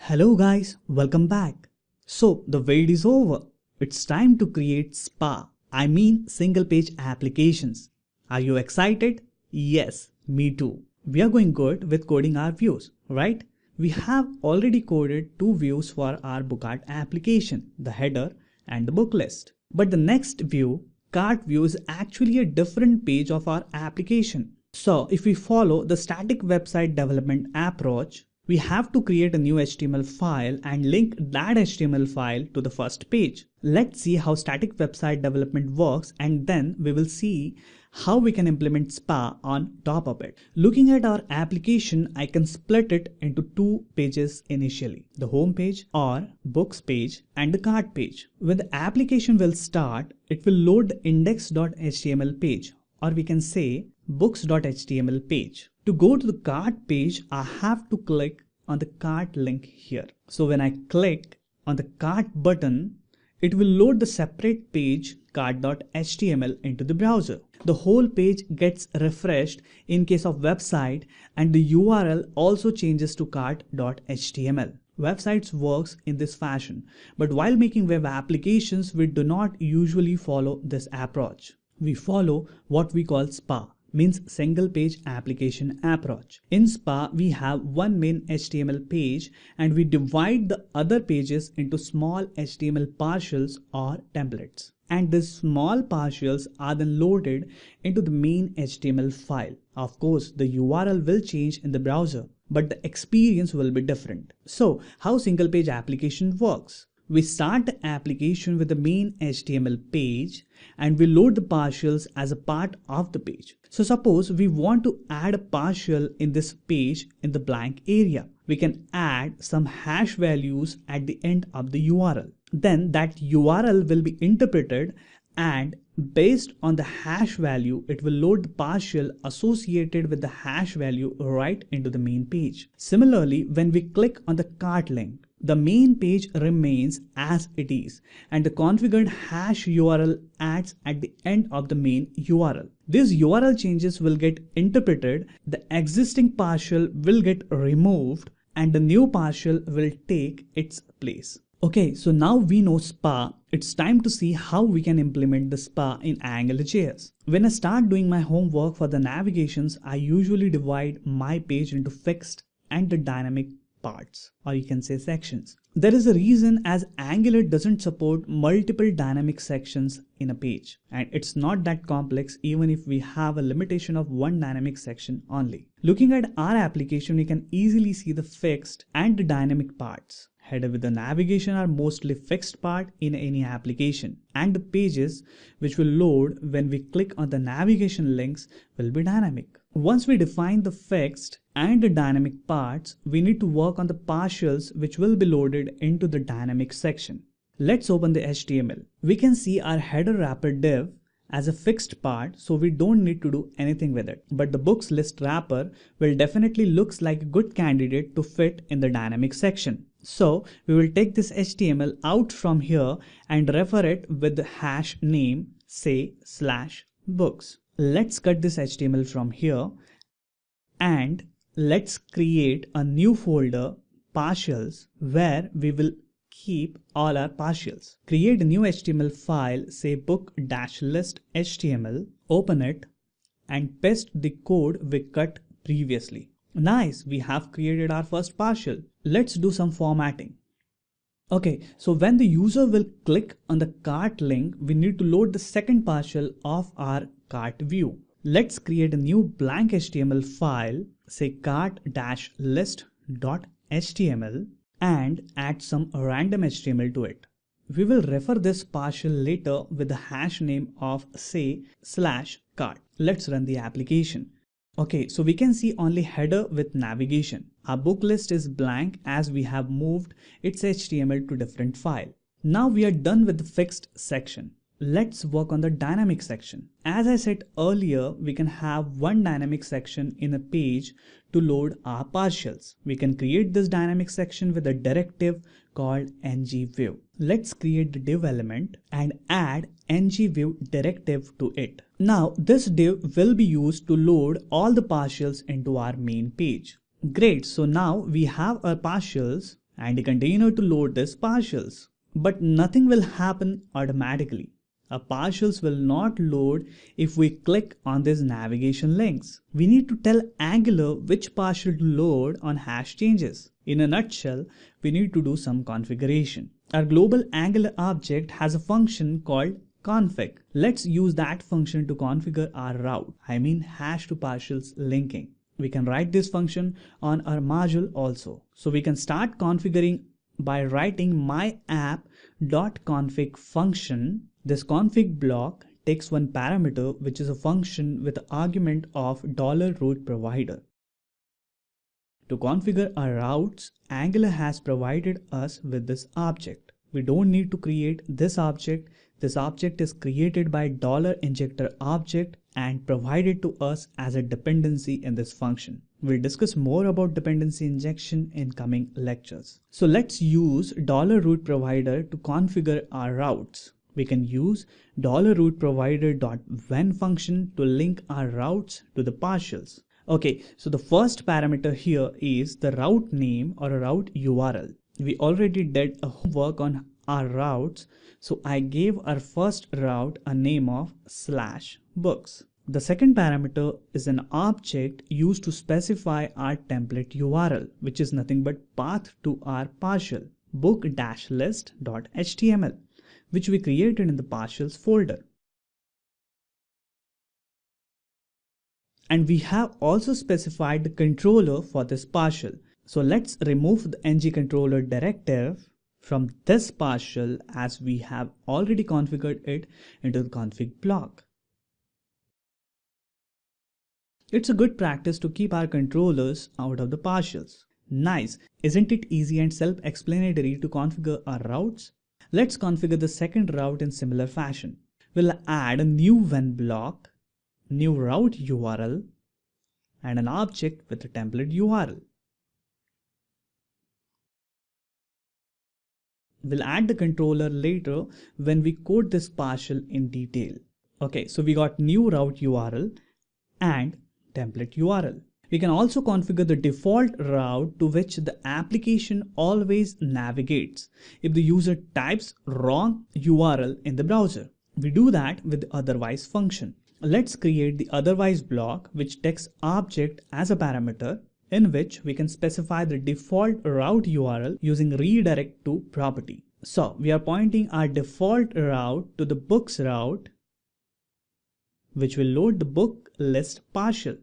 Hello guys, welcome back. So the wait is over. It's time to create single page applications. Are you excited? Yes, me too. We are going good with coding our views, right? We have already coded two views for our bookart application, the header and the book list. But the next view, cart view, is actually a different page of our application. So if we follow the static website development approach, we have to create a new HTML file and link that HTML file to the first page. Let's see how static website development works, and then we will see how we can implement SPA on top of it. Looking at our application, I can split it into two pages initially, the home page or books page and the cart page. When the application will start, it will load the index.html page, or we can say books.html page. To go to the cart page, I have to click on the cart link here. So when I click on the cart button, it will load the separate page cart.html into the browser. The whole page gets refreshed in case of website, and the URL also changes to cart.html. Websites works in this fashion, but while making web applications, we do not usually follow this approach. We follow what we call SPA, means single page application approach. In SPA, we have one main HTML page and we divide the other pages into small HTML partials or templates. And these small partials are then loaded into the main HTML file. Of course, the URL will change in the browser, but the experience will be different. So, how single page application works? We start the application with the main HTML page and we load the partials as a part of the page. So suppose we want to add a partial in this page in the blank area. We can add some hash values at the end of the URL. Then that URL will be interpreted, and based on the hash value, it will load the partial associated with the hash value right into the main page. Similarly, when we click on the cart link, the main page remains as it is, and the configured hash URL adds at the end of the main URL. These URL changes will get interpreted, the existing partial will get removed, and the new partial will take its place. Okay, so now we know SPA. It's time to see how we can implement the SPA in AngularJS. When I start doing my homework for the navigations, I usually divide my page into fixed and the dynamic parts, or you can say sections. There is a reason, as Angular doesn't support multiple dynamic sections in a page, and it's not that complex even if we have a limitation of one dynamic section only. Looking at our application, we can easily see the fixed and the dynamic parts. Header with the navigation are mostly fixed part in any application, and the pages which will load when we click on the navigation links will be dynamic. Once we define the fixed and the dynamic parts, we need to work on the partials which will be loaded into the dynamic section. Let's open the HTML. We can see our header wrapper div as a fixed part, so we don't need to do anything with it. But the books list wrapper will definitely looks like a good candidate to fit in the dynamic section. So we will take this HTML out from here and refer it with the hash name, say /books. Let's cut this HTML from here and let's create a new folder, partials, where we will keep all our partials. Create a new HTML file, say book-list HTML, open it and paste the code we cut previously. Nice, we have created our first partial. Let's do some formatting. Okay, so when the user will click on the cart link, we need to load the second partial of our cart view. Let's create a new blank HTML file, say cart-list.html, and add some random HTML to it. We will refer this partial later with the hash name of say /cart. Let's run the application. Okay, so we can see only header with navigation. Our book list is blank as we have moved its HTML to different file. Now we are done with the fixed section. Let's work on the dynamic section. As I said earlier, we can have one dynamic section in a page to load our partials. We can create this dynamic section with a directive called ngView. Let's create the div element and add ngView directive to it. Now this div will be used to load all the partials into our main page. Great, so now we have our partials and a container to load these partials. But nothing will happen automatically. Our partials will not load if we click on these navigation links. We need to tell Angular which partial to load on hash changes. In a nutshell, we need to do some configuration. Our global Angular object has a function called config. Let's use that function to configure our route, hash to partials linking. We can write this function on our module also. So we can start configuring by writing myapp.config function. This config block takes one parameter, which is a function with the argument of $route provider. To configure our routes, Angular has provided us with this object. We don't need to create this object. This object is created by $injector object and provided to us as a dependency in this function. We'll discuss more about dependency injection in coming lectures. So let's use $route provider to configure our routes. We can use $route provider.when function to link our routes to the partials. Okay, so the first parameter here is the route name or a route URL. We already did a homework on our routes, so I gave our first route a name of /books. The second parameter is an object used to specify our template URL, which is nothing but path to our partial book-list.html, which we created in the partials folder. And we have also specified the controller for this partial. So let's remove the ng-controller directive from this partial as we have already configured it into the config block. It's a good practice to keep our controllers out of the partials. Nice, isn't it easy and self-explanatory to configure our routes? Let's configure the second route in similar fashion. We'll add a new when block, new route URL, and an object with a template URL. We'll add the controller later when we code this partial in detail. Okay, so we got new route URL and template URL. We can also configure the default route to which the application always navigates if the user types wrong URL in the browser. We do that with the otherwise function. Let's create the otherwise block, which takes object as a parameter, in which we can specify the default route URL using redirect to property. So we are pointing our default route to the books route, which will load the book list partial.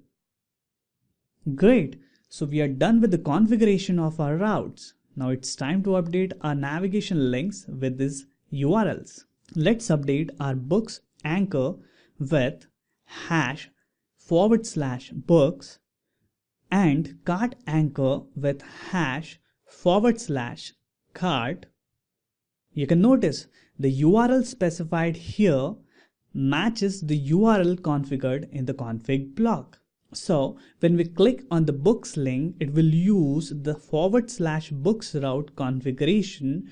Great, so we are done with the configuration of our routes. Now it's time to update our navigation links with these URLs. Let's update our books anchor with #/books and cart anchor with #/cart. You can notice the URL specified here matches the URL configured in the config block. So when we click on the books link, it will use the /books route configuration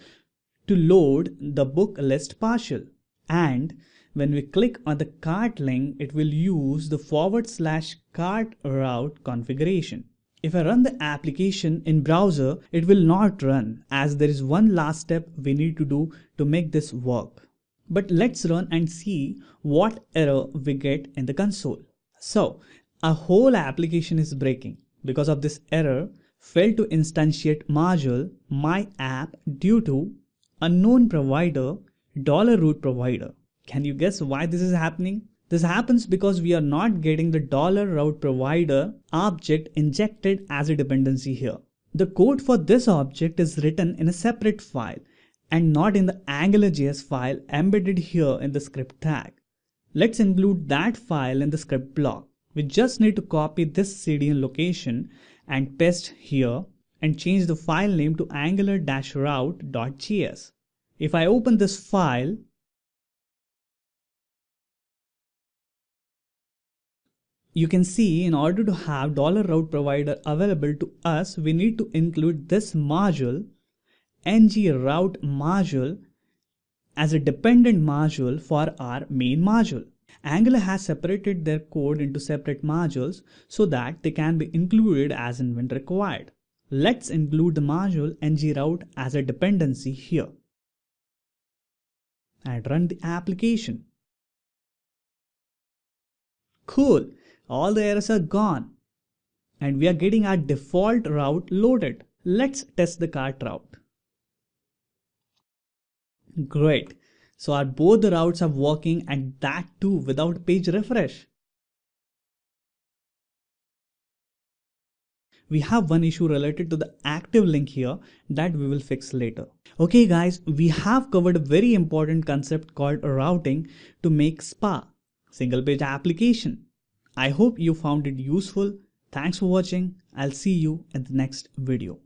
to load the book list partial. And when we click on the cart link, it will use the /cart route configuration. If I run the application in browser, it will not run as there is one last step we need to do to make this work. But let's run and see what error we get in the console. So our whole application is breaking because of this error, failed to instantiate module my app due to unknown provider $route provider. Can you guess why this is happening? This happens because we are not getting the $route provider object injected as a dependency here. The code for this object is written in a separate file and not in the AngularJS file embedded here in the script tag. Let's include that file in the script block. We just need to copy this CDN location and paste here and change the file name to angular-route.js. If I open this file, you can see in order to have $route provider available to us, we need to include this module, ng-route module, as a dependent module for our main module. Angular has separated their code into separate modules so that they can be included as and when required. Let's include the module ng-route as a dependency here and run the application. Cool, all the errors are gone and we are getting our default route loaded. Let's test the cart route. Great, so both the routes are working and that too without page refresh. We have one issue related to the active link here that we will fix later. Okay guys, we have covered a very important concept called routing to make SPA, single page application. I hope you found it useful. Thanks for watching. I'll see you in the next video.